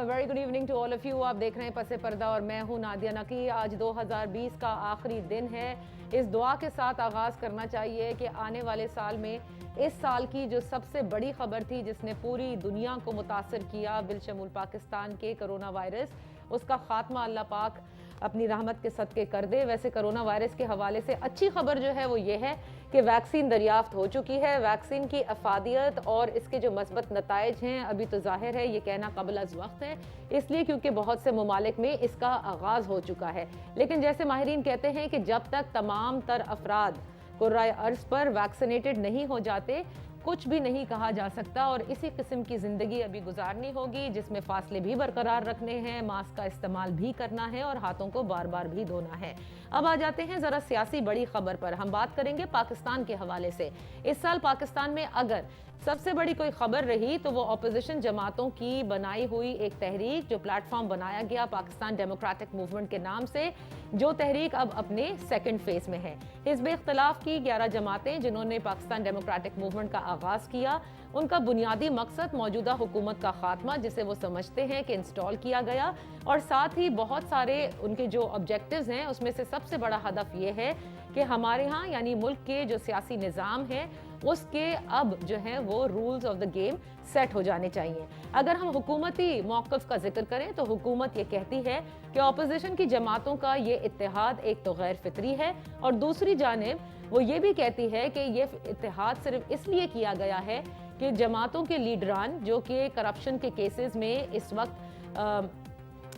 Very good evening to all of you. आप देख रहे हैं पसे पर्दा और मैं हूं नादिया नकी। आज 2020 का आखिरी दिन है। इस दुआ के साथ आगाज़ करना चाहिए कि आने वाले साल में इस साल की जो सबसे बड़ी खबर थी जिसने पूरी दुनिया को मुतासर किया बिलशमूल पाकिस्तान के कोरोना वायरस, उसका खात्मा अल्लाह पाक अपनी रहमत के सदके कर दे। वैसे कोरोना वायरस के हवाले से अच्छी खबर जो है वो ये है कि वैक्सीन दरियाफ्त हो चुकी है। वैक्सीन की अफादियत और इसके जो मस्बत नताइज हैं अभी तो जाहिर है, ये कहना कबल अज़ वक्त है, इसलिए क्योंकि बहुत से ममालिक में इसका आगाज़ हो चुका है। लेकिन जैसे माहिरीन कहते हैं कि जब तक तमाम तर अफराद कुर्राए अर्ज़ पर वैक्सीनेटेड नहीं हो जाते कुछ भी नहीं कहा जा सकता। और इसी किस्म की ज़िंदगी अभी गुजारनी होगी जिसमें फासले भी बरकरार रखने हैं, मास्क का इस्तेमाल भी करना है और हाथों को बार बार भी धोना है। अब आ जाते हैं ज़रा सियासी बड़ी खबर पर। हम बात करेंगे पाकिस्तान के हवाले से। इस साल पाकिस्तान में अगर सबसे बड़ी कोई खबर रही तो वो अपोजिशन जमातों की बनाई हुई एक तहरीक, जो प्लेटफॉर्म बनाया गया पाकिस्तान डेमोक्रेटिक मूवमेंट के नाम से, जो तहरीक अब अपने सेकंड फेज में है। हिज़्ब इख्तिलाफ की 11 जमातें जिन्होंने पाकिस्तान डेमोक्रेटिक मूवमेंट का आगाज़ किया, उनका बुनियादी मकसद मौजूदा हुकूमत का खात्मा, जिसे वो समझते हैं कि इंस्टॉल किया गया, और साथ ही बहुत सारे उनके जो ऑब्जेक्टिव्स हैं उसमें से सबसे बड़ा हदफ ये है कि हमारे यहाँ यानी मुल्क के जो सियासी निज़ाम है उसके अब जो है वो rules of the game set हो जाने चाहिए। अगर हम हुकूमती मौक़िफ़ का जिक्र करें तो हुकूमत ये कहती है कि अपोजिशन की जमातों का ये इत्तेहाद एक तो गैर फितरी है, और दूसरी जानिब वो ये भी कहती है कि ये इत्तेहाद सिर्फ इसलिए किया गया है कि जमातों के लीडरान जो कि करप्शन के केसेस में इस वक्त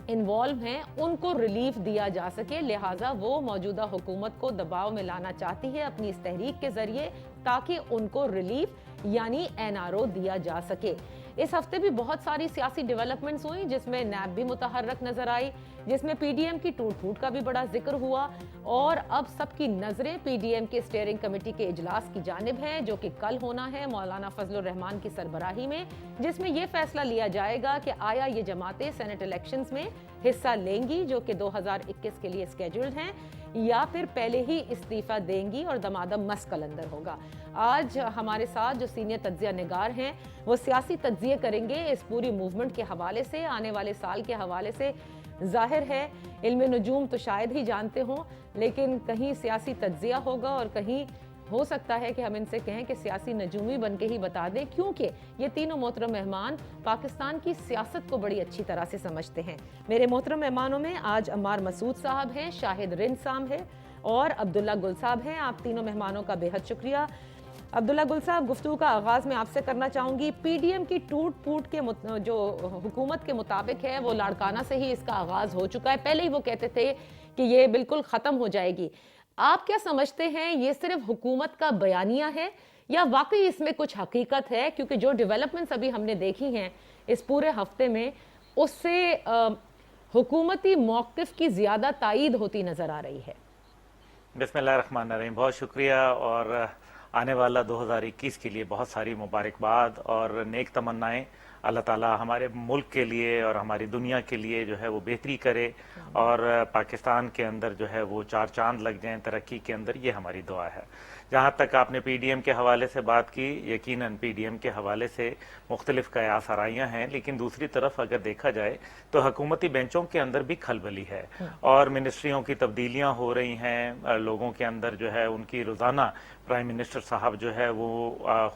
इन्वॉल्व हैं उनको रिलीफ दिया जा सके, लिहाजा वो मौजूदा हुकूमत को दबाव में लाना चाहती है अपनी इस तहरीक के जरिए ताकि उनको रिलीफ यानी एनआरओ दिया जा सके। इस हफ्ते भी बहुत सारी सियासी डेवलपमेंट्स हुई जिसमें नैब भी मुतहर्रक नजर आई, जिसमें पीडीएम की टूट फूट का भी बड़ा जिक्र हुआ, और अब सबकी नजरें पीडीएम के स्टीयरिंग कमेटी के इजलास की जानिब है जो कि कल होना है मौलाना फजलुर रहमान की सरबराही में, जिसमें यह फैसला लिया जाएगा कि आया ये जमातें सेनेट इलेक्शंस में हिस्सा लेंगी जो कि 2021 के लिए स्केड्यूल्ड हैं, या फिर पहले ही इस्तीफा देंगी और दमादम मस कलंदर होगा। आज हमारे साथ जो सीनियर तज्जिया निगार हैं वो सियासी तज्जिए करेंगे इस पूरी मूवमेंट के हवाले से, आने वाले साल के हवाले से। जाहिर है इल्म नजूम तो शायद ही जानते हों, लेकिन कहीं सियासी तज्जिया होगा और कहीं हो सकता है कि हम इनसे कहें कि सियासी नजूमी बन के ही बता दें, क्योंकि ये तीनों मोहतरम मेहमान पाकिस्तान की सियासत को बड़ी अच्छी तरह से समझते हैं। मेरे मोहतरम मेहमानों में आज अम्मार मसूद साहब हैं, शाहिद रिन साहब हैं और अब्दुल्ला गुल साहब हैं। आप तीनों मेहमानों का बेहद शुक्रिया। अब्दुल्ला गुल साहब, गुफ्तगू का आगाज़ मैं आपसे करना चाहूँगी। पीडीएम की टूट फूट के जो हुकूमत के मुताबिक है वो लाड़काना से ही इसका आगाज़ हो चुका है। पहले ही वो कहते थे कि ये बिल्कुल ख़त्म हो जाएगी। आप क्या समझते हैं, ये सिर्फ हुकूमत का बयानिया है या वाकई इसमें कुछ हकीकत है? क्योंकि जो डेवलपमेंट्स अभी हमने देखी हैं इस पूरे हफ्ते में, उससे हुकूमती मौक़िफ़ की ज़्यादा तायीद होती नज़र आ रही है। बिस्मिल्लाहिर्रहमानिर्रहीम, बहुत शुक्रिया। और आने वाला 2021 के लिए बहुत सारी मुबारकबाद और नेक तमन्नाएं। अल्लाह ताला हमारे मुल्क के लिए और हमारी दुनिया के लिए जो है वो बेहतरी करे और पाकिस्तान के अंदर जो है वो चार चांद लग जाएं तरक्की के अंदर, ये हमारी दुआ है। जहाँ तक आपने पीडीएम के हवाले से बात की, यकीनन पीडीएम के हवाले से मुख्तलिफ कयास आराइयाँ हैं, लेकिन दूसरी तरफ अगर देखा जाए तो हुकूमती बेंचों के अंदर भी खलबली है और मिनिस्ट्रियों की तब्दीलियाँ हो रही हैं। लोगों के अंदर जो है उनकी रोज़ाना प्राइम मिनिस्टर साहब जो है वो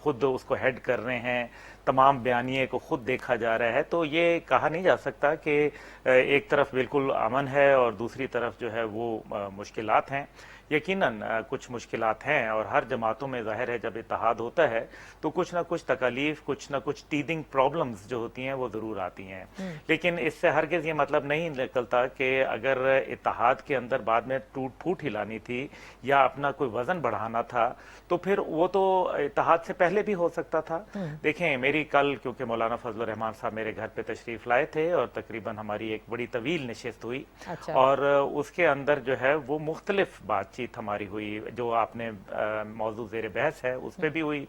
खुद उसको हेड कर रहे हैं, तमाम बयानिए को खुद देखा जा रहा है। तो ये कहा नहीं जा सकता कि एक तरफ बिल्कुल अमन है और दूसरी तरफ जो है वो मुश्किलात हैं। यकीनन कुछ मुश्किलात हैं और हर जमातों में ज़ाहिर है जब इत्तेहाद होता है तो कुछ ना कुछ तकालीफ, कुछ ना कुछ टीदिंग प्रॉब्लम्स जो होती हैं वो ज़रूर आती हैं। लेकिन इससे हरगिज़ ये मतलब नहीं निकलता कि अगर इत्तेहाद के अंदर बाद में टूट फूट ही लानी थी या अपना कोई वज़न बढ़ाना था तो फिर वो तो इत्तेहाद से पहले भी हो सकता था। देखें, मेरी कल क्योंकि मौलाना फजलुर रहमान साहब मेरे घर पे तशरीफ़ लाए थे और तकरीबन हमारी एक बड़ी तवील नशिस्त हुई। अच्छा। और उसके अंदर जो है वो मुख्तलिफ बातचीत हमारी हुई, जो आपने मौजूद ज़ेर बहस है उस पर भी हुई।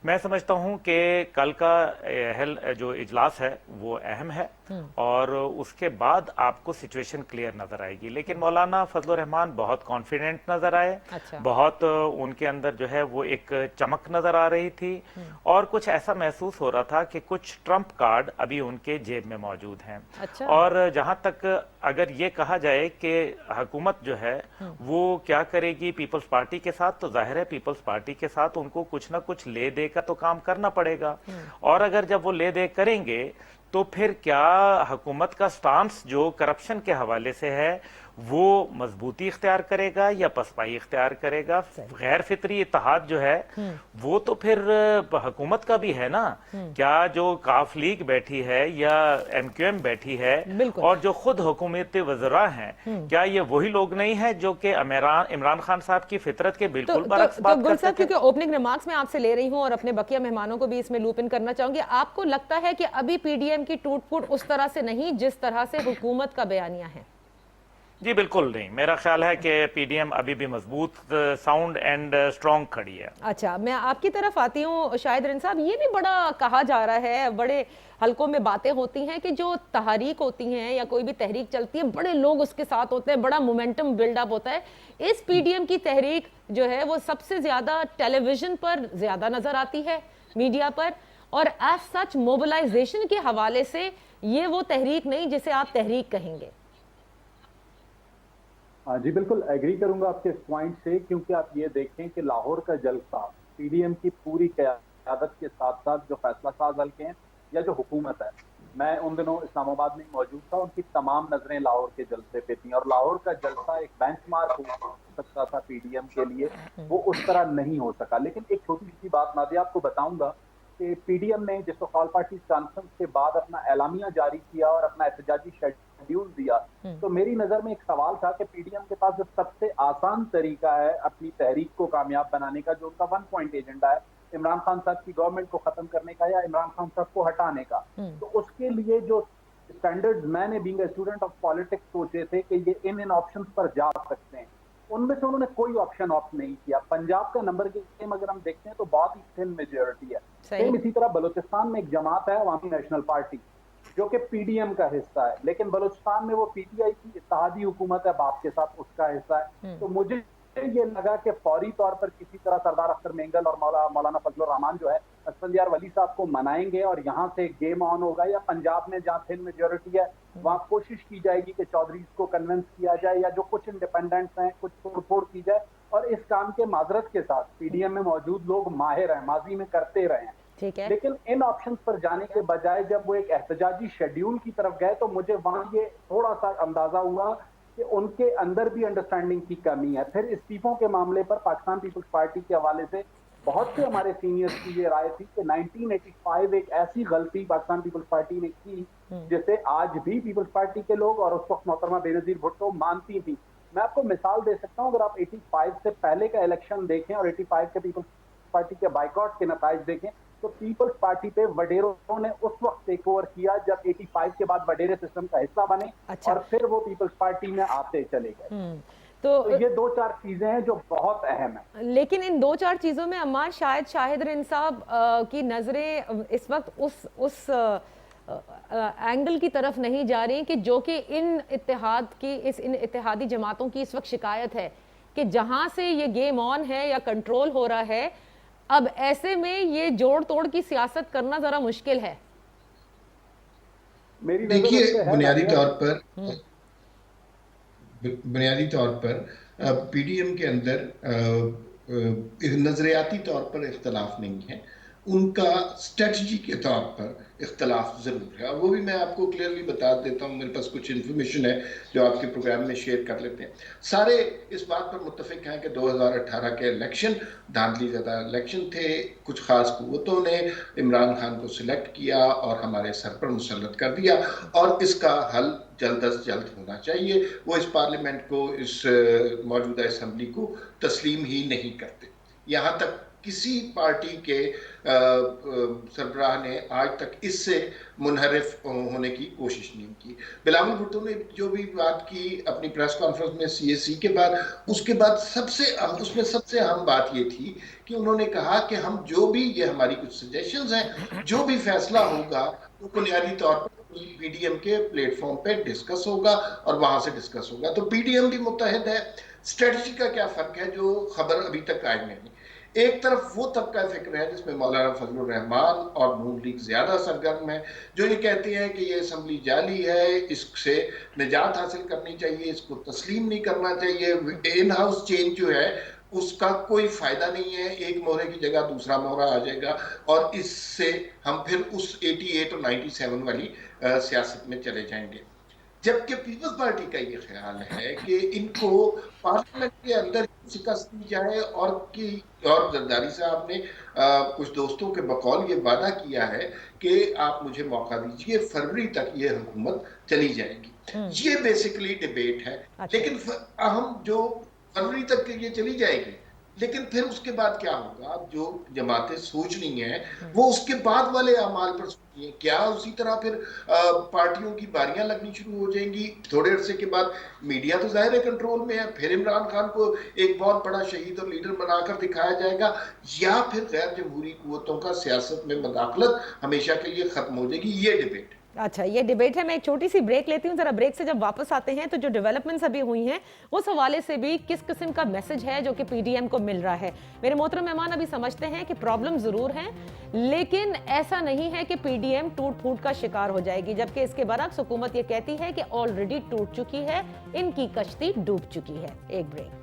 मैं समझता हूं कि कल का जो इजलास है वो अहम है और उसके बाद आपको सिचुएशन क्लियर नजर आएगी। लेकिन मौलाना फजलुर रहमान बहुत कॉन्फिडेंट नजर आए। अच्छा। बहुत उनके अंदर जो है वो एक चमक नजर आ रही थी और कुछ ऐसा महसूस हो रहा था कि कुछ ट्रम्प कार्ड अभी उनके जेब में मौजूद हैं। अच्छा। और जहां तक अगर ये कहा जाए कि हुकूमत जो है वो क्या करेगी पीपल्स पार्टी के साथ, तो जाहिर है पीपल्स पार्टी के साथ उनको कुछ ना कुछ ले दे का तो काम करना पड़ेगा। और अगर जब वो ले दे करेंगे तो फिर क्या हुकूमत का स्टांस जो करप्शन के हवाले से है वो मजबूती इख्तियार करेगा या पसपाई इख्तियार करेगा? गैर फितरी इत्तेहाद जो है वो तो फिर हुकूमत का भी है ना। क्या जो काफ लीग बैठी है या एमक्यूएम बैठी है और जो खुद हुकूमत वज़रा हैं, क्या ये वही लोग नहीं है जो कि इमरान खान साहब की फितरत के बिल्कुल बरक्स बात करते थे? क्योंकि ओपनिंग रिमार्क्स में आपसे ले रही हूं और अपने बकिया मेहमानों को भी इसमें लूप इन करना चाहूंगी, आपको लगता है कि अभी पीडीएम की टूट फूट उस तरह से नहीं जिस तरह से हुकूमत का बयानिया है? जी बिल्कुल नहीं, मेरा ख्याल है कि पीडीएम अभी भी मजबूत, साउंड एंड स्ट्रॉन्ग खड़ी है। अच्छा, मैं आपकी तरफ आती हूँ शाहिद रिन साहब। ये भी बड़ा कहा जा रहा है, बड़े हलकों में बातें होती हैं कि जो तहरीक होती हैं या कोई भी तहरीक चलती है, बड़े लोग उसके साथ होते हैं, बड़ा मोमेंटम बिल्डअप होता है। इस पीडीएम की तहरीक जो है वो सबसे ज्यादा टेलीविजन पर ज्यादा नजर आती है, मीडिया पर, और एज सच मोबिलाइजेशन के हवाले से ये वो तहरीक नहीं जिसे आप तहरीक कहेंगे। जी बिल्कुल एग्री करूंगा आपके इस पॉइंट से, क्योंकि आप ये देखें कि लाहौर का जलसा पीडीएम की पूरी क़यादत के साथ साथ जो फैसला साज हल्के हैं या जो हुकूमत है, मैं उन दिनों इस्लामाबाद में मौजूद था, उनकी तमाम नजरें लाहौर के जलसे पे थी और लाहौर का जलसा एक बेंचमार्क हो सकता था पीडीएम के लिए, वो उस तरह नहीं हो सका। लेकिन एक छोटी सी बात नादिया आपको बताऊंगा कि पीडीएम ने जिस ऑल पार्टी कॉन्फ्रेंस के बाद अपना एलामिया जारी किया और अपना एहतजाजी शेड्यूल दिया, तो मेरी नजर में एक सवाल था कि पीडीएम के पास जो सबसे आसान तरीका है अपनी तहरीक को कामयाब बनाने का, जो उनका 1 पॉइंट एजेंडा है इमरान खान साहब की गवर्नमेंट को खत्म करने का या इमरान खान साहब को हटाने का, तो उसके लिए जो स्टैंडर्ड्स मैंने being a student of politics सोचे थे कि ये इन ऑप्शंस पर जा सकते हैं, उनमें से उन्होंने कोई ऑप्शन ऑप्ट नहीं किया। पंजाब का नंबर गेम अगर हम देखते हैं तो बहुत ही थिन मेजॉरिटी है। सेम इसी तरह बलूचिस्तान में एक जमात है अवामी नेशनल पार्टी जो कि पीडीएम का हिस्सा है, लेकिन बलूचिस्तान में वो पीटीआई की इत्तेहादी हुकूमत है, बाप के साथ उसका हिस्सा है। तो मुझे ये लगा कि फौरी तौर पर किसी तरह सरदार अख्तर मेंगल और मौलाना फजलुर रहमान जो है असफंदियार वली साहब को मनाएंगे और यहाँ से गेम ऑन होगा, या पंजाब में जहाँ थिन मेजॉरिटी है वहाँ कोशिश की जाएगी कि चौधरी को कन्विंस किया जाए या जो कुछ इंडिपेंडेंट्स हैं कुछ तोड़ की जाए, और इस काम के माजरत के साथ पीडीएम में मौजूद लोग माहिर हैं, माजी में करते रहे हैं। ठीक है। लेकिन इन ऑप्शंस पर जाने के बजाय जब वो एक एहतजाजी शेड्यूल की तरफ गए तो मुझे वहां ये थोड़ा सा अंदाजा हुआ कि उनके अंदर भी अंडरस्टैंडिंग की कमी है। फिर इस्तीफों के मामले पर पाकिस्तान पीपल्स पार्टी के हवाले से बहुत से हमारे सीनियर्स की ये राय थी कि 1985 एक ऐसी गलती पाकिस्तान पीपल्स पार्टी ने की जिसे आज भी पीपल्स पार्टी के लोग और उस वक्त मोहतरमा बेनजीर भुट्टो मानती थी। मैं आपको मिसाल दे सकता हूँ, अगर आप 85 से पहले का इलेक्शन देखें और 85 के पीपल्स पार्टी के बाइकआउट के नताइज देखें तो पीपल्स पार्टी पे वडेरों ने उस वक्त टेक ओवर किया जब 85 के बाद वडेरे सिस्टम का हिस्सा बने। अच्छा। और फिर वो पीपल्स पार्टी में आते चले गए। तो ये 2-4 चीजें हैं जो बहुत अहम है। लेकिन इन 2-4 चीजों में अम्मार शायद शाहिद रिन साहब की नजरें इस वक्त उस एंगल की तरफ नहीं जा रही कि जो कि इन इत्तेहादी जमातों की इस वक्त शिकायत है कि जहां से ये गेम ऑन है या कंट्रोल हो रहा है, अब ऐसे में ये जोड़ तोड़ की सियासत करना जरा मुश्किल है। देखिए बुनियादी तौर पर पीडीएम के अंदर नजरियाती तौर पर इख्तलाफ नहीं है, उनका स्ट्रेटजी के तौर पर इख्तलाफ ज़रूर है, और वो भी मैं आपको क्लियरली बता देता हूँ। मेरे पास कुछ इन्फॉर्मेशन है जो आपके प्रोग्राम में शेयर कर लेते हैं। सारे इस बात पर मुत्तफिक हैं कि 2018 के इलेक्शन धांधली ज़्यादा इलेक्शन थे, कुछ ख़ास क़ुव्वतों ने इमरान खान को सिलेक्ट किया और हमारे सर पर मुसल्लत कर दिया, और इसका हल जल्द अज जल्द होना चाहिए। वो इस पार्लियामेंट को, इस मौजूदा असम्बली को तस्लीम ही नहीं करते। यहाँ तक किसी पार्टी के सरबराह ने आज तक इससे मुनहरिफ होने की कोशिश नहीं की। बिलावल भुट्टो ने जो भी बात की अपनी प्रेस कॉन्फ्रेंस में CAC के बाद, उसके बाद उसमें सबसे अहम बात ये थी कि उन्होंने कहा कि हम जो भी, ये हमारी कुछ सजेशंस हैं, जो भी फैसला होगा वो बुनियादी तौर पर PDM के प्लेटफॉर्म पे डिस्कस होगा और वहां से डिस्कस होगा। तो PDM भी मुत्तहिद है। स्ट्रेटजी का क्या फर्क है जो खबर अभी तक आई नहीं। एक तरफ वो तबका फिक्र है जिसमें मौलाना फजलुर रहमान और नून लीग ज्यादा सरगर्म है, जो ये कहते हैं कि ये असम्बली जाली है, इससे निजात हासिल करनी चाहिए, इसको तस्लीम नहीं करना चाहिए, इन हाउस चेंज जो है उसका कोई फायदा नहीं है, एक मोहरे की जगह दूसरा मोहरा आ जाएगा और इससे हम फिर उस 88 और 97 वाली सियासत में चले जाएंगे। जबकि पीपल्स पार्टी का ये ख्याल है कि इनको पार्लियामेंट के अंदर शिकस्त दी जाए और जरदारी साहब ने कुछ दोस्तों के बकौल ये वादा किया है कि आप मुझे मौका दीजिए, फरवरी तक ये हुकूमत चली जाएगी। ये बेसिकली डिबेट है। अच्छा। लेकिन हम जो फरवरी तक ये चली जाएगी, लेकिन फिर उसके बाद क्या होगा? जो जमातें सोच रही हैं वो उसके बाद वाले अमाल पर सोचिए। क्या उसी तरह फिर पार्टियों की बारियां लगनी शुरू हो जाएंगी? थोड़े अरसे के बाद मीडिया तो जाहिर है कंट्रोल में है, फिर इमरान खान को एक बहुत बड़ा शहीद और लीडर बनाकर दिखाया जाएगा, या फिर गैर जमहूरी कुव्वतों का सियासत में मदाखलत हमेशा के लिए खत्म हो जाएगी? ये डिबेट। अच्छा, ये डिबेट है। मैं एक छोटी सी ब्रेक लेती हूँ, जरा ब्रेक से जब वापस आते हैं तो जो डेवलपमेंट्स अभी हुई हैं उस हवाले से भी किस किस्म का मैसेज है जो कि PDM को मिल रहा है। मेरे मोहतरम मेहमान अभी समझते हैं कि प्रॉब्लम जरूर है, लेकिन ऐसा नहीं है कि PDM टूट फूट का शिकार हो जाएगी, जबकि इसके बरक्स हुकूमत ये कहती है कि ऑलरेडी टूट चुकी है, इनकी कश्ती डूब चुकी है। एक ब्रेक।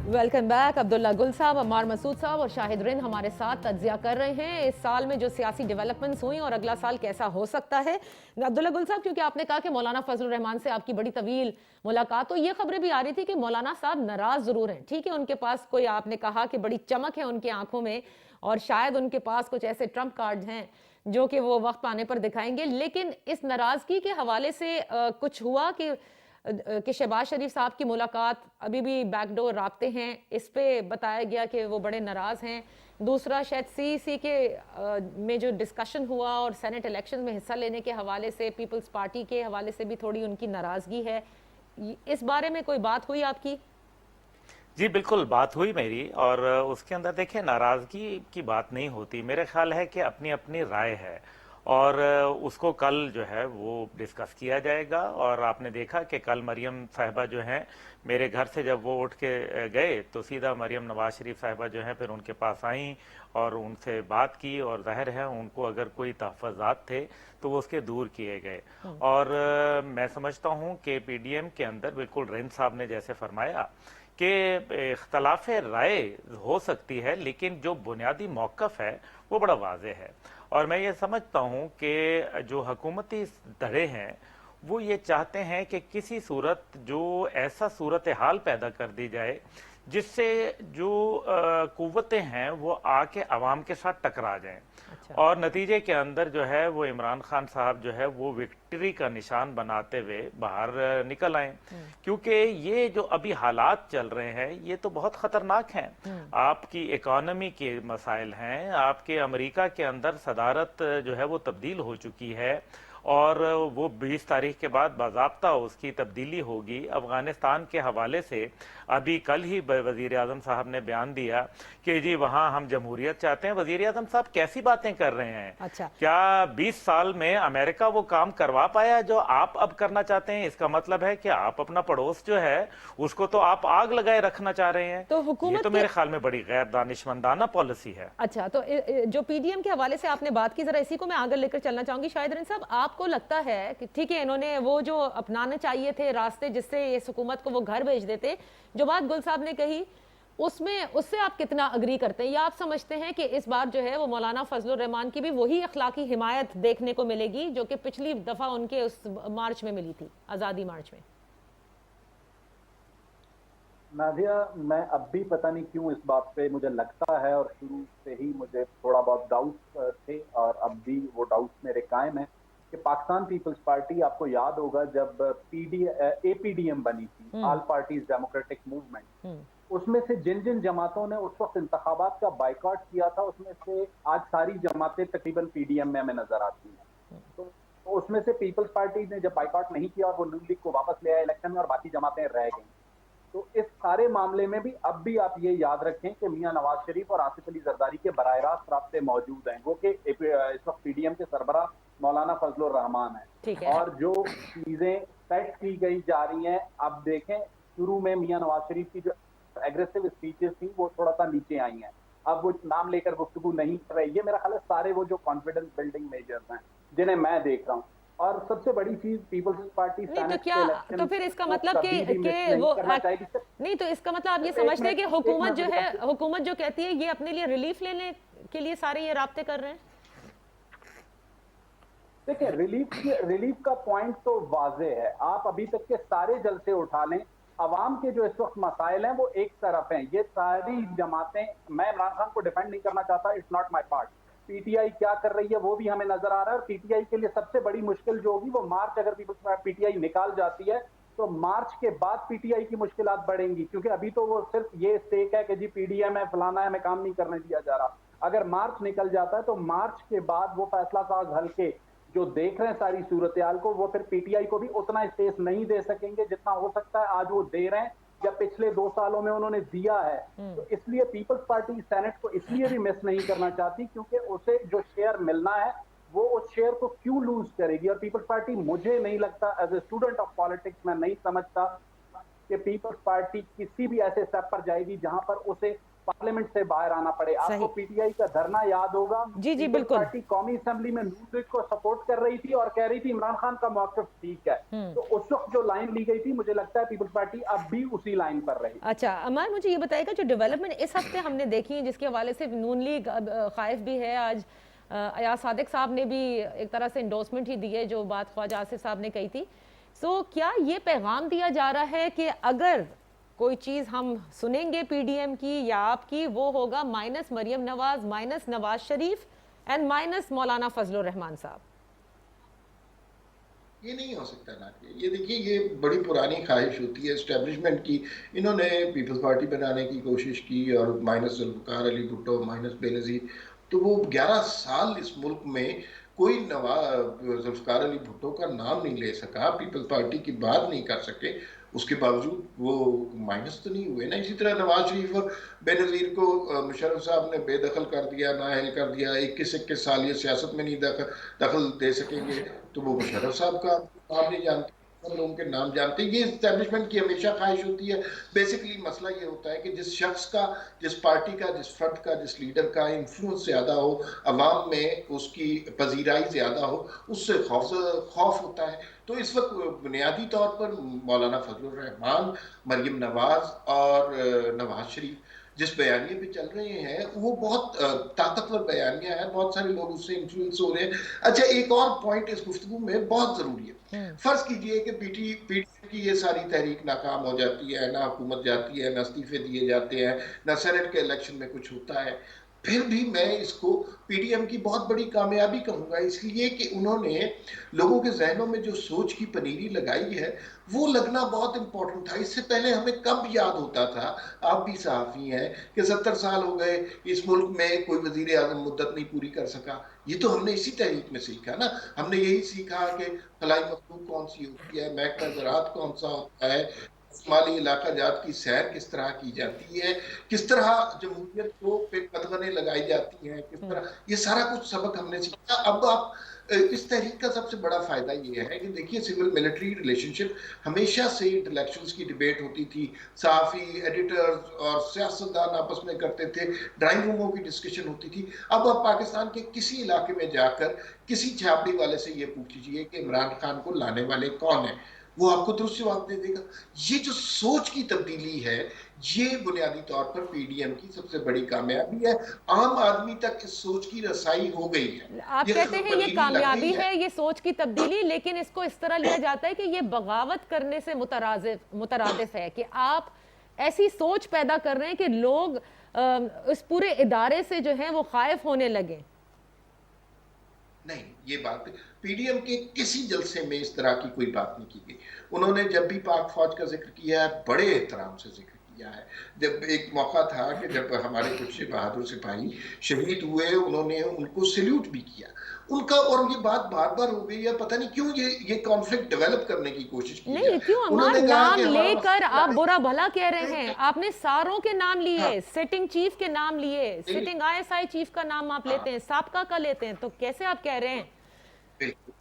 Welcome back. अब्दुल्ला गुल साहब, अम्मार मसूद साहब और शाहिद रिन हमारे साथ तज्जिया कर रहे हैं इस साल में जो सियासी डेवलपमेंट्स हुई और अगला साल कैसा हो सकता है। अब्दुल्ला गुल साहब, क्योंकि आपने कहा कि मौलाना फजलुर रहमान से आपकी बड़ी तवील मुलाकात, तो ये खबरें भी आ रही थी कि मौलाना साहब नाराज जरूर हैं। ठीक है, उनके पास कोई, आपने कहा कि बड़ी चमक है उनकी आंखों में और शायद उनके पास कुछ ऐसे ट्रम्प कार्ड्स हैं जो कि वो वक्त पाने पर दिखाएंगे, लेकिन इस नाराजगी के हवाले से कुछ हुआ कि शहबाज शरीफ साहब की मुलाकात अभी भी बैकडोर राब्ते हैं, इस पे बताया गया कि वो बड़े नाराज़ हैं। दूसरा, शायद CEC के में जो डिस्कशन हुआ और सेनेट इलेक्शन में हिस्सा लेने के हवाले से पीपल्स पार्टी के हवाले से भी थोड़ी उनकी नाराज़गी है। इस बारे में कोई बात हुई आपकी? जी बिल्कुल, बात हुई मेरी, और उसके अंदर देखिए नाराज़गी की बात नहीं होती। मेरे ख्याल है कि अपनी अपनी राय है और उसको कल जो है वो डिस्कस किया जाएगा। और आपने देखा कि कल मरियम साहिबा जो हैं, मेरे घर से जब वो उठ के गए तो सीधा मरियम नवाज शरीफ साहिबा जो हैं फिर उनके पास आईं और उनसे बात की, और जाहिर है उनको अगर कोई तहफ़्फ़ुज़ात थे तो वो उसके दूर किए गए। और मैं समझता हूँ कि PDM के अंदर बिल्कुल रिंद साहब ने जैसे फरमाया कि इख्तलाफ राय हो सकती है, लेकिन जो बुनियादी मौक़िफ़ है वो बड़ा वाज़ेह है। और मैं ये समझता हूँ कि जो हुकूमती धड़े हैं वो ये चाहते हैं कि किसी सूरत जो ऐसा सूरत हाल पैदा कर दी जाए जिससे जो कुव्वतें हैं वो आके अवाम के साथ टकरा जाएं। अच्छा। और नतीजे के अंदर जो है वो इमरान खान साहब जो है वो विक्ट्री का निशान बनाते हुए बाहर निकल आए, क्योंकि ये जो अभी हालात चल रहे हैं ये तो बहुत खतरनाक हैं। आपकी इकोनॉमी के मसाइल हैं, आपके अमेरिका के अंदर सदारत जो है वो तब्दील हो चुकी है और वो 20 तारीख के बाद बाज़ाब्ता उसकी तब्दीली होगी। अफगानिस्तान के हवाले से अभी कल ही वज़ीर आज़म साहब ने बयान दिया कि जी वहाँ हम जमहूरियत चाहते हैं। वज़ीर आज़म साहब कैसी बातें कर रहे हैं? अच्छा। क्या 20 साल में अमेरिका वो काम करवा पाया जो आप अब करना चाहते हैं? इसका मतलब है कि आप अपना पड़ोस जो है उसको तो आप आग लगाए रखना चाह रहे हैं। तो हुकूमत, ये तो मेरे ख्याल में बड़ी गैर दानिशमंदाना पॉलिसी है। अच्छा, तो जो PDM के हवाले से आपने बात की, जरा इसी को मैं आगे लेकर चलना चाहूंगी। शाहिद रिन साहब, आपको लगता है कि ठीक है इन्होंने वो जो अपनाने चाहिए थे रास्ते जिससे इस हुकूमत को वो घर भेज देते, जो बात गुल साहब ने कही उससे आप कितना अग्री करते हैं, या आप समझते हैं कि इस बार जो है वो मौलाना फजलुर रहमान की भी वही अखलाकी हिमायत देखने को मिलेगी जो कि पिछली दफा उनके उस मार्च में मिली थी, आज़ादी मार्च में? नादिया, मैं अब भी पता नहीं क्यों इस बात पे मुझे लगता है, और शुरू से ही मुझे थोड़ा बहुत डाउट थे और अब भी वो डाउट मेरे कायम है कि کہ پاکستان پیپلز پارٹی آپ کو یاد ہوگا جب APDM بنی تھی، آل پارٹیز ڈیموکریٹک موومنٹ، اس میں سے جن جن جماعتوں نے اس وقت انتخابات کا بائیکاٹ کیا تھا اس میں سے آج ساری جماعتیں تقریباً PDM میں ہمیں نظر آتی ہیں. تو اس میں سے پیپلز پارٹی نے جب بائیکاٹ نہیں کیا اور وہ نون لیگ کو واپس لے آئے الیکشن میں اور باقی جماعتیں رہ گئیں. تو اس سارے معاملے میں بھی اب بھی آپ یہ یاد رکھیں کہ میاں نواز شریف اور آصف علی زرداری کے براہ راست رابطے موجود ہیں، وہ کہ اس وقت PDM کے سربراہ مولانا فضل الرحمان ہیں، اور جو چیزیں سیٹ کی گئی جا رہی ہیں اب دیکھیں شروع میں میاں نواز شریف کی جو ایگریسو اسپیچز تھیں وہ تھوڑا سا نیچے آئی ہیں، اب وہ نام لے کر گفتگو نہیں کر رہے. یہ میرا خیال ہے سارے وہ جو کانفیڈنس بلڈنگ میجرز ہیں جنہیں میں دیکھ رہا ہوں. اور سب سے بڑی چیز پیپلز پارٹی تو پھر اس کا مطلب کہ وہ نہیں، تو اس کا مطلب آپ یہ سمجھتے ہیں کہ حکومت جو ہے، حکومت جو کہتی ہے یہ اپنے لیے ریلیف لینے کے لیے سارے یہ رابطے کر رہے ہیں. دیکھیں ریلیف کا پوائنٹ تو واضح ہے. آپ ابھی تک کے سارے جلسے اٹھا لیں، عوام کے جو اس وقت مسائل ہیں وہ ایک طرف ہیں. یہ ساری جماعتیں، میں عمران خان کو ڈیفینڈ نہیں کرنا چاہتا، it's not my part. PTI کیا کر رہی ہے وہ بھی ہمیں نظر آ رہا ہے، اور PTI کے لیے سب سے بڑی مشکل جو ہوگی وہ مارچ، اگر PTI نکال جاتی ہے تو مارچ کے بعد PTI کی مشکلات بڑھیں گی، کیونکہ ابھی تو وہ صرف یہ اسٹیک ہے کہ جی PDM ہے، فلانا ہے، ہمیں کام نہیں کرنے دیا جا رہا. اگر مارچ نکل جاتا ہے تو مارچ کے بعد وہ فیصلہ ساز حلقے جو دیکھ رہے ہیں ساری صورتحال کو، وہ پھر PTI کو بھی اتنا اسپیس نہیں دے سکیں گے جتنا ہو سکتا ہے آج وہ دے رہے ہیں یا پچھلے 2 سالوں میں انہوں نے دیا ہے. تو اس لیے پیپلز پارٹی سینٹ کو اس لیے بھی مس نہیں کرنا چاہتی کیونکہ اسے جو شیئر ملنا ہے وہ اس شیئر کو کیوں لوز کرے گی. اور پیپلز پارٹی، مجھے نہیں لگتا as a student of politics, میں نہیں سمجھتا کہ پیپلز پارٹی کسی بھی ایسے اسٹیپ پر جائے گی جہاں پر اسے پارلیمنٹ سے باہر آنا پڑے. آپ کو PTI کا دھرنا یاد ہوگا، جی بالکل، پارٹی قومی اسمبلی میں نون لیگ کو سپورٹ کر رہی تھی اور کہہ رہی تھی عمران خان کا موقف ٹھیک ہے. تو اس وقت جو لائن لی گئی تھی، مجھے لگتا ہے پیپلز پارٹی اب بھی اسی لائن پر رہی. اچھا عمار، مجھے یہ بتائے گا جو ڈیولپمنٹ اس ہفتے ہم نے دیکھی جس کے حوالے سے نون لیگ خائف بھی ہے، آج ایاز صادق صاحب نے بھی ایک طرح سے انڈورسمنٹ ہی دی ہے جو بات خواجہ آصف صاحب نے کہی تھی. سو کیا یہ پیغام دیا جا رہا ہے کہ اگر کوئی چیز ہم سنیں گے PDM کی یا آپ کی، وہ ہوگا minus Maryam Nawaz, minus Nawaz Sharif and minus مولانا فضل الرحمان صاحب؟ یہ نہیں ہو سکتا نا. یہ دیکھیے، یہ بڑی پرانی خواہش ہوتی ہے اسٹیبلشمنٹ کی. انہوں نے پیپلز پارٹی بنانے کی کوشش کی اور مائنس ذوالفقار علی بھٹو، مائنس بے نظیر، تو وہ 11 سال اس ملک میں کوئی ذوالفقار علی بھٹو کا نام نہیں لے سکا، پیپلز پارٹی کی بات نہیں کر سکے. اس کے باوجود وہ مائنس تو نہیں ہوئے نا. اسی طرح نواز شریف اور بے نظیر کو مشرف صاحب نے بے دخل کر دیا، نااہل کر دیا. 21 سال یہ سیاست میں نہیں دخل دے سکیں گے، تو وہ مشرف صاحب کا نام نہیں جانتے، سب لوگوں کے نام جانتے ہیں. یہ اسٹیبلشمنٹ کی ہمیشہ خواہش ہوتی ہے. بیسیکلی مسئلہ یہ ہوتا ہے کہ جس شخص کا، جس پارٹی کا، جس فرد کا، جس لیڈر کا انفلوئنس زیادہ ہو، عوام میں اس کی پذیرائی زیادہ ہو، اس سے خوف ہوتا ہے. تو اس وقت بنیادی طور پر مولانا فضل الرحمان، مریم نواز اور نواز شریف جس بیانیے پہ چل رہے ہیں وہ بہت طاقتور بیانیہ ہے. بہت سارے لوگ اس سے انفلوئنس ہو رہے ہیں. اچھا، ایک اور پوائنٹ اس گفتگو میں بہت ضروری ہے. فرض کیجئے کہ PDM کی یہ ساری تحریک ناکام ہو جاتی ہے، نہ حکومت جاتی ہے، نہ استعفے دیے جاتے ہیں، نہ سینٹ کے الیکشن میں کچھ ہوتا ہے. پھر بھی میں اس کو PDM کی بہت بڑی کامیابی کہوں گا، اس لیے کہ انہوں نے لوگوں کے ذہنوں میں جو سوچ کی پنیری لگائی ہے وہ لگنا بہت امپورٹنٹ تھا. اس سے پہلے ہمیں کب یاد ہوتا تھا، آپ بھی صحافی ہیں، کہ 70 سال ہو گئے اس ملک میں کوئی وزیر اعظم مدت نہیں پوری کر سکا. یہ تو ہم نے اسی تحریک میں سیکھا نا. ہم نے یہی سیکھا کہ خلائی مخلوق کون سی ہوتی ہے، محکمہ زراعت کون سا ہوتا ہے، شمالی علاقہ جات کی سیر کس طرح کی جاتی ہے، کس طرح جمہوریت کو پہ قدغنیں لگائی جاتی ہیں، کس طرح، یہ سارا کچھ سبق ہم نے سیکھا. اب آپ اس تحریک کا سب سے بڑا فائدہ یہ ہے کہ دیکھیے سول ملٹری ریلیشن شپ ہمیشہ سے انٹلیکچوئلز کی ڈیبیٹ ہوتی تھی، صحافی، ایڈیٹرز اور سیاستدان آپس میں کرتے تھے، ڈرائنگ روموں کی ڈسکشن ہوتی تھی. اب آپ پاکستان کے کسی علاقے میں جا کر کسی چھاپڑی والے سے یہ پوچھ لیجیے کہ عمران خان کو لانے والے کون ہیں، وہ آپ کو درست جواب دے دے گا. یہ جو سوچ کی تبدیلی ہے، یہ بنیادی طور پر PDM کی سب سے بڑی کامیابی ہے. عام آدمی تک اس سوچ کی رسائی ہو گئی ہے. آپ کہتے ہیں یہ کامیابی ہے، یہ سوچ کی تبدیلی، لیکن اس کو اس طرح لیا جاتا ہے کہ یہ بغاوت کرنے سے مترادف ہے کہ آپ ایسی سوچ پیدا کر رہے ہیں کہ لوگ اس پورے ادارے سے جو ہیں وہ خائف ہونے لگیں. नहीं, ये बात पीडीएम के किसी जलसे में इस तरह की कोई बात नहीं की गई। उन्होंने जब भी पाक फौज का जिक्र किया है, बड़े एहतराम से जिक्र किया है। जब एक मौका था कि जब हमारे कुछ बहादुर सिपाही शहीद हुए, उन्होंने उनको सैल्यूट भी किया उनका, और ये बात बार बार हो गई है, पता नहीं क्यों ये कॉन्फ्लिक्ट डेवलप करने की कोशिश की नहीं, है। क्यों अमर उन्होंने कहा नाम कि हमारा लेकर आप मसला बुरा भला कह रहे हैं? आपने सारों के नाम लिए, हाँ। सिटिंग चीफ के नाम लिए, सिटिंग आईएसआई चीफ का नाम आप लेते हैं, साबका का लेते हैं, तो कैसे आप कह रहे हैं? बिल्कुल,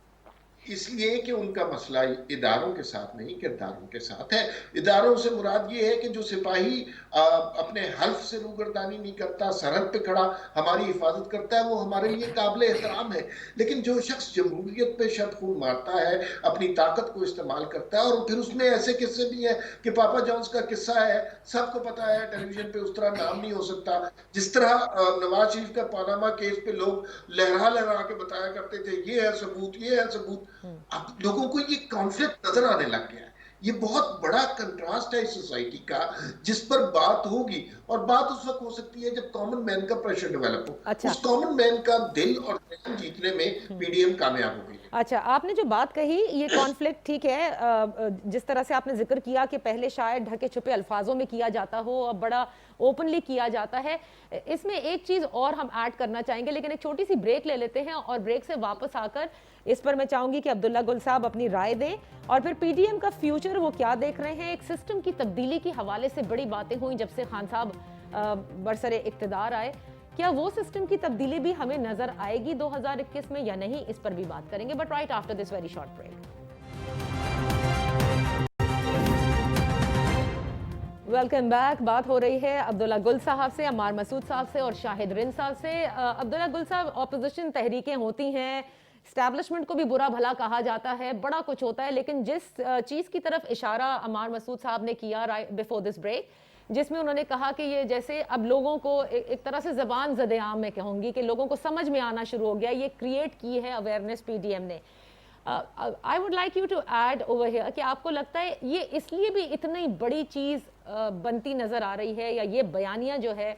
इसलिए कि उनका मसला इदारों के साथ नहीं, किरदारों के साथ है। इदारों से मुराद ये है कि जो सिपाही अपने हल्फ से रूगर्दानी नहीं करता, सरहद पे खड़ा हमारी हिफाजत करता है, वो हमारे लिए काबिल एहतराम है। लेकिन जो शख्स जमहूरियत पे शब खून मारता है, अपनी ताकत को इस्तेमाल करता है, और फिर उसमें ऐसे किस्से भी हैं कि पापा जॉन्स का किस्सा है, सबको पता है, टेलीविजन पे उस तरह नाम नहीं हो सकता। जिस तरह नवाज शरीफ का पानामा केस पे लोग लहरा लहरा के बताया करते थे, ये है सबूत, ये है सबूत। अब लोगों को ये कॉन्फ्लिक्ट नजर आने लग गया है। ये बहुत बड़ा कंट्रास्ट है इस सोसाइटी का, जिस पर बात होगी, और बात उस वक्त हो सकती है जब कॉमन मैन का प्रेशर डेवलप हो। अच्छा। उस कॉमन मैन का दिल और ध्यान जीतने में पीडीएम कामयाब हो गई है। अच्छा, आपने जो बात कही ये कॉन्फ्लिक्ट ठीक है, जिस तरह से आपने जिक्र किया कि पहले शायद ढके छुपे अल्फाजों में किया जाता हो, अब बड़ा ओपनली किया जाता है। इसमें एक चीज और हम ऐड करना चाहेंगे, लेकिन एक छोटी सी ब्रेक ले लेते हैं, और ब्रेक से वापस आकर इस पर मैं चाहूंगी कि अब्दुल्ला गुल साहब अपनी राय दें, और फिर पीडीएम का फ्यूचर वो क्या देख रहे हैं। एक सिस्टम की तब्दीली के हवाले से बड़ी बातें हुई जब से खान साहब बरसरे इक्तदार आए, क्या वो सिस्टम की तब्दीली भी हमें नजर आएगी 2021 में या नहीं, इस पर भी बात करेंगे, but right after this very short break. Welcome back. बात हो रही है अब्दुल्ला गुल साहब से, अम्मार मसूद साहब से और शाहिद रिंद साहब से। अब्दुल्ला गुल साहब, ऑपोजिशन तहरीकें होती हैं, स्टैब्लिशमेंट को भी बुरा भला कहा जाता है, बड़ा कुछ होता है, लेकिन जिस चीज़ की तरफ इशारा अम्मार मसूद साहब ने किया बिफोर दिस ब्रेक, जिसमें उन्होंने कहा कि ये जैसे अब लोगों को एक तरह से ज़बान ज़द-ए-आम में कहूँगी कि लोगों को समझ में आना शुरू हो गया, ये क्रिएट की है अवेयरनेस पीडीएम ने। I would like you to add over here कि आपको लगता है ये इसलिए भी इतनी बड़ी चीज़ बनती नज़र आ रही है, या ये बयानिया जो है,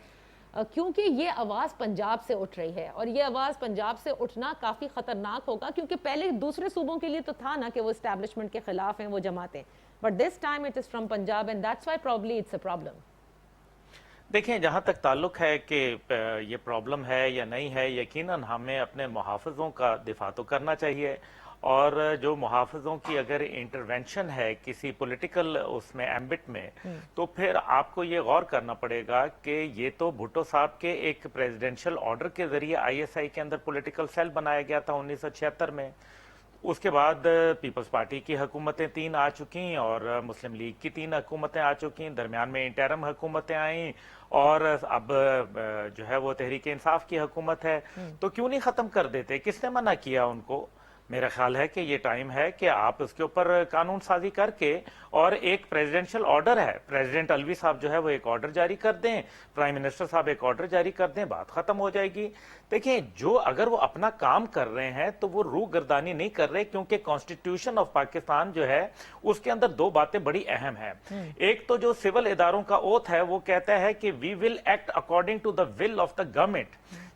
क्योंकि ये आवाज़ पंजाब से उठ रही है, और ये आवाज़ पंजाब से उठना काफ़ी ख़तरनाक होगा, क्योंकि पहले दूसरे सूबों के लिए तो था ना कि वो इस्टेब्लिशमेंट के ख़िलाफ़ हैं वो जमातें, but this time it is from Punjab and that's why probably it's a problem. देखिए, जहाँ तक ताल्लुक है कि ये प्रॉब्लम है या नहीं है, यकीनन हमें अपने मुहाफ़िज़ों का दिफा तो करना चाहिए, और जो मुहाफ़िज़ों की अगर इंटरवेंशन है किसी पॉलिटिकल उसमें एम्बिट में, तो फिर आपको ये गौर करना पड़ेगा कि ये तो भुट्टो साहब के एक प्रेसिडेंशियल ऑर्डर के ज़रिए आईएसआई के अंदर पॉलिटिकल सेल बनाया गया था 1976 में। उसके बाद पीपल्स पार्टी की हुकूमतें 3 आ चुकी, और मुस्लिम लीग की 3 हुकूमतें आ चुकी, दरमियान में इंटरम हुकूमतें आईं, और अब जो है वो तहरीक इंसाफ की हुकूमत है। तो क्यों नहीं ख़त्म कर देते? किसने मना किया उनको? मेरा ख्याल है कि ये टाइम है कि आप उसके ऊपर कानून साजी करके, और एक प्रेसिडेंशियल ऑर्डर है, प्रेसिडेंट अलवी साहब जो है वो एक ऑर्डर जारी कर दें, प्राइम मिनिस्टर साहब एक ऑर्डर जारी कर दें, बात खत्म हो जाएगी। देखिए, जो अगर वो अपना काम कर रहे हैं तो वो रूह गर्दानी नहीं कर रहे, क्योंकि कॉन्स्टिट्यूशन ऑफ पाकिस्तान जो है उसके अंदर 2 बातें बड़ी अहम है। एक तो जो सिविल इदारों का ओथ है वो कहता है कि we will act according to the will of the government,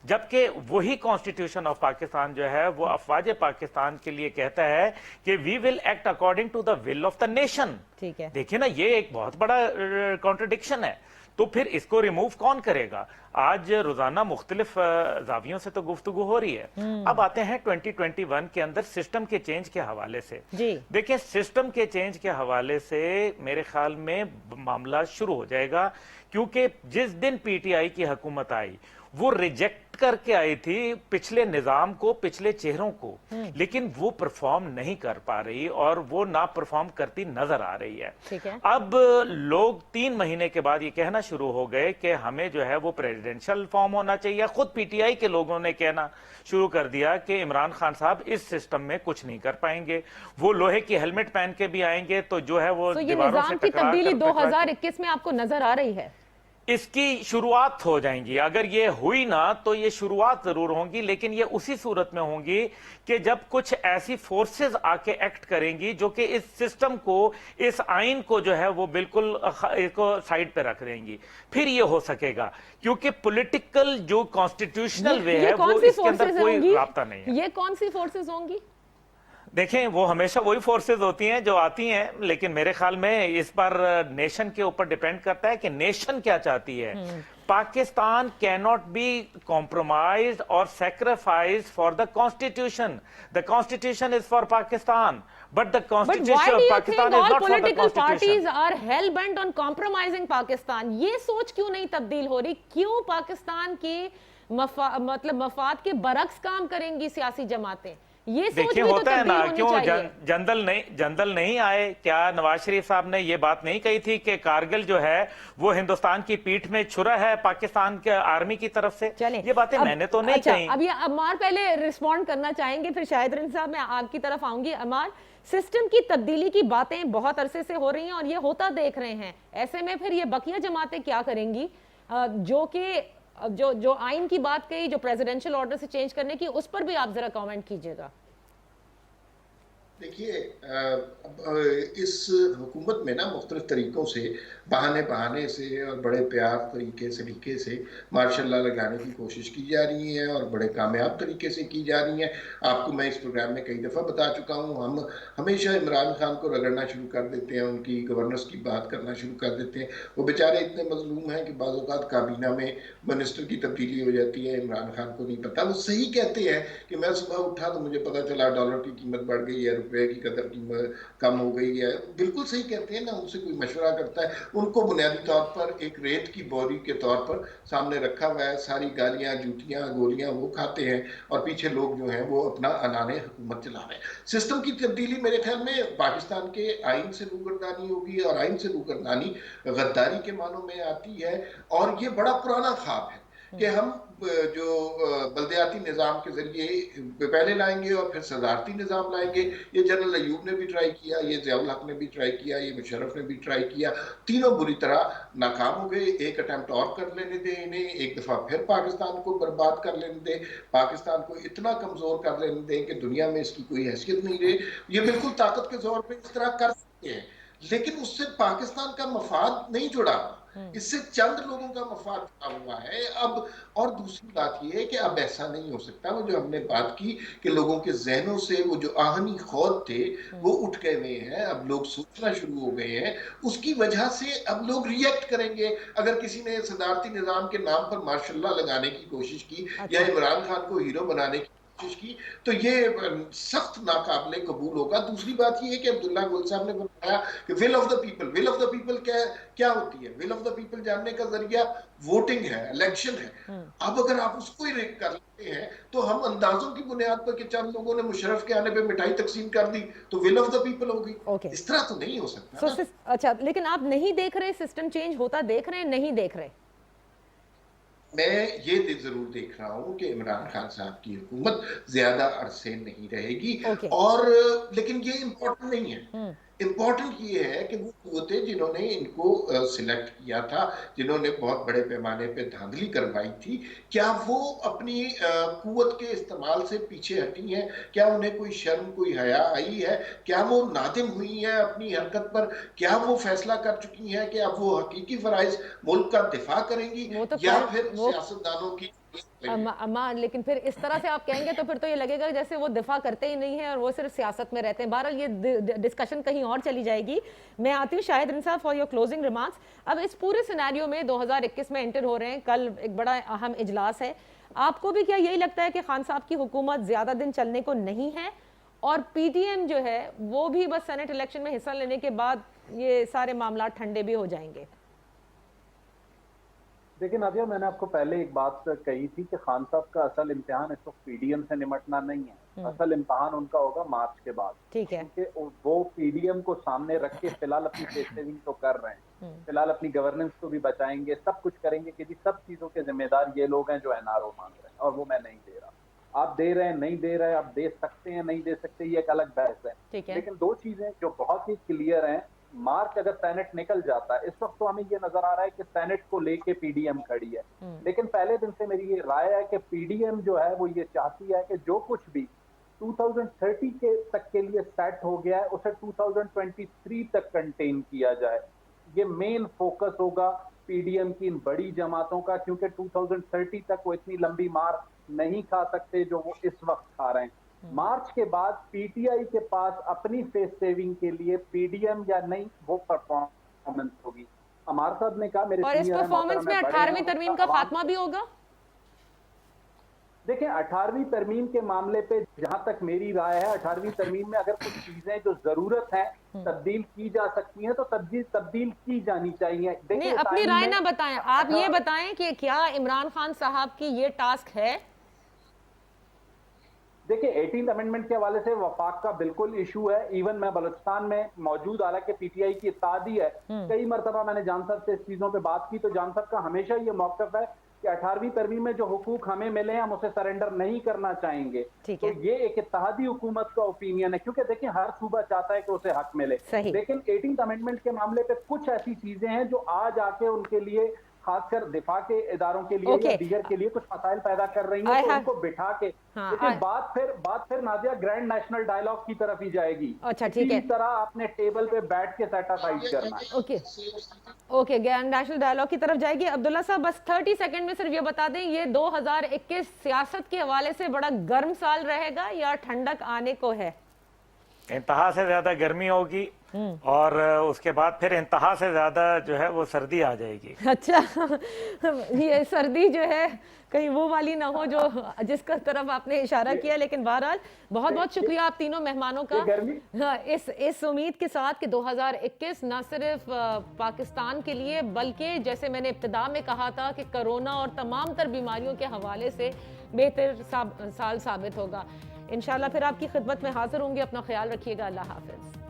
जबकि वही कॉन्स्टिट्यूशन ऑफ पाकिस्तान जो है वो अफवाज पाकिस्तान के लिए कहता है कि we will act according to the will of the nation. ठीक है, देखिए ना, ये एक बहुत बड़ा कॉन्ट्रडिक्शन है। तो फिर इसको रिमूव कौन करेगा? आज रोजाना मुख्तलिफ जावियों से तो गुफ्तगू हो रही है। अब आते हैं 2021 के अंदर सिस्टम के चेंज के हवाले से। देखिए, सिस्टम के चेंज के हवाले से मेरे ख्याल में मामला शुरू हो जाएगा, क्योंकि जिस दिन पीटीआई की हुकूमत आई वो रिजेक्ट करके आई थी पिछले निजाम को, पिछले चेहरों को, लेकिन वो परफॉर्म नहीं कर पा रही, और वो ना परफॉर्म करती नजर आ रही है। ठीक है। अब लोग 3 महीने के बाद ये कहना शुरू हो गए कि हमें जो है वो प्रेसिडेंशियल फॉर्म होना चाहिए। खुद पीटीआई के लोगों ने कहना शुरू कर दिया कि इमरान खान साहब इस सिस्टम में कुछ नहीं कर पाएंगे, वो लोहे की हेलमेट पहन के भी आएंगे तो जो है वो ये निजाम की तब्दीली 2021 में आपको नजर आ रही है? इसकी शुरुआत हो जाएंगी। अगर ये हुई ना तो ये शुरुआत जरूर होंगी, लेकिन ये उसी सूरत में होंगी कि जब कुछ ऐसी फोर्सेस आके एक्ट करेंगी जो कि इस सिस्टम को, इस आइन को जो है वो बिल्कुल इसको साइड पे रख देंगी, फिर ये हो सकेगा। क्योंकि पॉलिटिकल जो कॉन्स्टिट्यूशनल वे है वो इसके अंदर कोई राब्ता नहीं है। ये कौन सी फोर्सेस होंगी? देखें, वो हमेशा वही फोर्सेस होती हैं जो आती हैं, लेकिन मेरे ख्याल में इस बार नेशन के ऊपर डिपेंड करता है कि नेशन क्या चाहती है। पाकिस्तान कैनॉट बी कॉम्प्रोमाइज्ड और sacrifice for the constitution. The constitution is for Pakistan, but the constitution of Pakistan is not for the political constitution. parties are hell bent on compromising Pakistan? ये सोच क्यों नहीं तब्दील हो रही? क्यों पाकिस्तान के मतलब मफाद के बरक्स काम करेंगी सियासी जमातें? ये सोच देखिए, भी तो होता है ना, तब्दील होनी क्यों चाहिए। जनरल नहीं आए? क्या नवाज शरीफ साहब ने ये बात नहीं कही थी कि कारगिल जो है वो हिंदुस्तान की पीठ में छुरा है पाकिस्तान के आर्मी की तरफ से? ये बातें मैंने तो नहीं कही। अब ये अमार पहले रिस्पॉन्ड करना चाहेंगे, फिर शाहिद रिंद साहब मैं आपकी तरफ आऊंगी। अमार, सिस्टम की तब्दीली की बातें बहुत अरसे से हो रही हैं और ये होता देख रहे हैं, ऐसे में फिर ये बकिया जमातें क्या करेंगी? जो कि जो आइन की बात कही, जो प्रेसिडेंशियल ऑर्डर से चेंज करने की, उस पर भी आप जरा कमेंट कीजिएगा। देखिए, इस हुकूमत में ना मुख्तलिफ तरीक़ों से, बहाने से और बड़े प्यार तरीके से मार्शल लॉ लगाने की कोशिश की जा रही है और बड़े कामयाब तरीके से की जा रही है। आपको मैं इस प्रोग्राम में कई दफ़ा बता चुका हूँ, हम हमेशा इमरान खान को रगड़ना शुरू कर देते हैं, उनकी गवर्नेंस की बात करना शुरू कर देते हैं। वो बेचारे इतने मजलूम हैं कि बाज़ औक़ात काबीना में मिनिस्टर की तब्दीली हो जाती है, इमरान खान को नहीं पता। वो सही कहते हैं कि मैं सुबह उठा तो मुझे पता चला डॉलर की कीमत बढ़ गई है, रुपये की कदर कम हो गई है। बिल्कुल सही कहते हैं ना, उनसे कोई मशवरा करता है? उनको बुनियादी तौर पर एक रेत की बोरी के तौर पर सामने रखा हुआ है, सारी गालियां, जूतियां, गोलियां वो खाते हैं और पीछे लोग जो हैं वो अपना अनाने हुकूमत चला रहे हैं। सिस्टम की तब्दीली मेरे ख्याल में पाकिस्तान के आइन से रूगर्दानी होगी और आइन से रूगर्दानी गद्दारी के मानों में आती है। और ये बड़ा पुराना ख्वाब है कि हम जो बल्दियाती निज़ाम के जरिए पहले लाएंगे और फिर सदारती निज़ाम लाएंगे। ये जनरल अयूब ने भी ट्राई किया, ये ज़ियाउल हक ने भी ट्राई किया, ये मुशर्रफ ने भी ट्राई किया, तीनों बुरी तरह नाकाम हो गए। एक अटेम्प्ट और कर लेने दें इन्हें, एक दफ़ा फिर पाकिस्तान को बर्बाद कर लेने दें, पाकिस्तान को इतना कमज़ोर कर लेने दें कि दुनिया में इसकी कोई हैसियत नहीं रहे। ये बिल्कुल ताकत के जोर पर इस तरह कर सकते हैं, लेकिन उससे पाकिस्तान का मफाद नहीं जुड़ा, इससे चंद लोगों का मफाद जुड़ा हुआ है। अब और दूसरी बात यह है कि अब ऐसा नहीं हो सकता। वो जो हमने बात की कि लोगों के जहनों से वो जो आहनी खौफ थे वो उठ गए हुए हैं, अब लोग सोचना शुरू हो गए हैं, उसकी वजह से अब लोग रिएक्ट करेंगे। अगर किसी ने सदारती निजाम के नाम पर मार्शल लॉ लगाने की कोशिश की या इमरान खान को हीरो बनाने की की, तो ये सख्त नाकाबिले कबूल होगा। दूसरी बात ये है कि अब्दुल्ला गुल साहब ने बताया कि विल ऑफ द पीपल क्या होती है? विल ऑफ द पीपल जानने का जरिया वोटिंग है, इलेक्शन है। अब अगर आप उसको ही रेक कर लेते हैं तो हम अंदाजों की बुनियाद पर कि चंद लोगों ने मुशर्रफ के आने पे मिठाई तकसीम कर दी तो विल ऑफ द पीपल होगी। इस तरह तो नहीं हो सकता। अच्छा, लेकिन आप नहीं देख रहे सिस्टम चेंज होता? देख रहे हैं? नहीं देख रहे? मैं ये जरूर देख रहा हूँ कि इमरान खान साहब की हुकूमत ज्यादा अरसे नहीं रहेगी। और लेकिन ये इम्पोर्टेंट नहीं है। इम्पोर्टेंट ये है कि वो कुव्वतें जिन्होंने इनको सिलेक्ट किया था, जिन्होंने बहुत बड़े पैमाने पे धांधली करवाई थी, क्या वो अपनी कुव्वत के इस्तेमाल से पीछे हटी हैं? क्या उन्हें कोई शर्म, कोई हया आई है? क्या वो नादिम हुई हैं अपनी हरकत पर? क्या वो फैसला कर चुकी हैं कि अब वो हकीकी फराइज मुल्क का दिफा करेंगी या फिर सियासतदानों की? अम्मा, लेकिन फिर इस तरह से आप कहेंगे तो फिर तो ये लगेगा जैसे वो दिफा करते ही नहीं है और वो सिर्फ सियासत में रहते हैं। बहरहाल ये डिस्कशन कहीं और चली जाएगी। मैं आती हूँ शाहिद रिंद साहब फॉर योर क्लोजिंग रिमार्क्स। अब इस पूरे सिनेरियो में 2021 में एंटर हो रहे हैं, कल एक बड़ा अहम इजलास है। आपको भी क्या यही लगता है कि खान साहब की हुकूमत ज्यादा दिन चलने को नहीं है और पीटीएम जो है वो भी बस सेनेट इलेक्शन में हिस्सा लेने के बाद ये सारे मामला ठंडे भी हो जाएंगे? देखिए नादिया, मैंने आपको पहले एक बात कही थी कि खान साहब का असल इम्तिहान इस वक्त पीडीएम से निमटना नहीं है। असल इम्तिहान उनका होगा मार्च के बाद। ठीक है, क्योंकि वो पीडीएम को सामने रख के फिलहाल अपनी फेस सेविंग तो कर रहे हैं, फिलहाल अपनी गवर्नेंस को भी बचाएंगे, सब कुछ करेंगे कि जी सब चीजों के जिम्मेदार ये लोग हैं जो एनआरओ मांग रहे हैं और वो मैं नहीं दे रहा। आप दे रहे हैं, नहीं दे रहे, आप दे सकते हैं, नहीं दे सकते, ये एक अलग बहस है। लेकिन दो चीजें जो बहुत ही क्लियर हैं मार्च अगर सेनेट निकल जाता है, इस वक्त तो हमें ये नजर आ रहा है कि सेनेट को लेके पीडीएम खड़ी है, लेकिन पहले दिन से मेरी ये राय है कि पीडीएम जो है वो ये चाहती है कि जो कुछ भी 2030 के तक के लिए सेट हो गया है उसे 2023 तक कंटेन किया जाए। ये मेन फोकस होगा पीडीएम की इन बड़ी जमातों का, क्योंकि 2030 तक वो इतनी लंबी मार नहीं खा सकते जो वो इस वक्त खा रहे हैं। मार्च के बाद पीटीआई के पास अपनी फेस सेविंग के लिए पीडीएम या नहीं वो परफॉर्मेंस होगी। अमार साहब ने कहा मेरे और इस परफॉर्मेंस में 18वीं तरमीम का खात्मा भी होगा। देखें 18वीं तरमीम के मामले पे जहां तक मेरी राय है, 18वीं तरमीम में अगर कुछ चीजें जो जरूरत है तब्दील की जा सकती हैं तो तब्दील की जानी चाहिए। नहीं, अपनी राय ना बताएं, आप ये बताएं कि क्या इमरान खान साहब की ये टास्क है? देखिए 18th अमेंडमेंट के हवाले से वफाक का बिल्कुल इशू है। इवन मैं बलूचिस्तान में मौजूद, हालांकि पीटीआई की इत्तेहादी है, कई मरतबा मैंने जान साहब से इस चीजों पे बात की, तो जान साहब का हमेशा ये मौक़िफ़ है कि 18वीं तरमीम में जो हुकूक हमें मिले हैं हम उसे सरेंडर नहीं करना चाहेंगे। तो ये एक इत्तेहादी हुकूमत का ओपिनियन है, क्योंकि देखिए हर सूबा चाहता है कि उसे हक मिले, लेकिन 18th अमेंडमेंट के मामले पे कुछ ऐसी चीजें हैं जो आज आके उनके लिए खासकर दिफा के इदारों के लिए या दीगर के लिए कुछ मसाइल पैदा कर रही हैं, तो उनको बिठा के बात फिर नादिया ग्रैंड नेशनल डायलॉग की तरफ ही जाएगी। अच्छा ठीक है, इस तरह आपने टेबल पे बैठ के सेटिस्फाइड करना है। ओके ग्रैंड नेशनल डायलॉग की तरफ जाएगी। अब्दुल्ला साहब बस 30 सेकंड में सिर्फ ये बता दें, ये 2021 सियासत के हवाले से बड़ा गर्म साल रहेगा या ठंडक आने को है? इंतहा से ज्यादा गर्मी होगी और उसके बाद फिर इंतहा से ज्यादा जो है वो सर्दी आ जाएगी। अच्छा ये सर्दी जो है कहीं वो वाली ना हो जो जिसका तरफ आपने इशारा किया, लेकिन बहरहाल बहुत बहुत शुक्रिया आप तीनों मेहमानों का इस उम्मीद के साथ कि 2021 न सिर्फ पाकिस्तान के लिए बल्कि जैसे मैंने इब्तिदा में कहा था कि कोरोना और तमाम तर बीमारियों के हवाले से बेहतर साल साबित होगा। इंशाल्लाह फिर आपकी खिदमत में हाजिर होंगे। अपना ख्याल रखिएगा। अल्लाह हाफिज।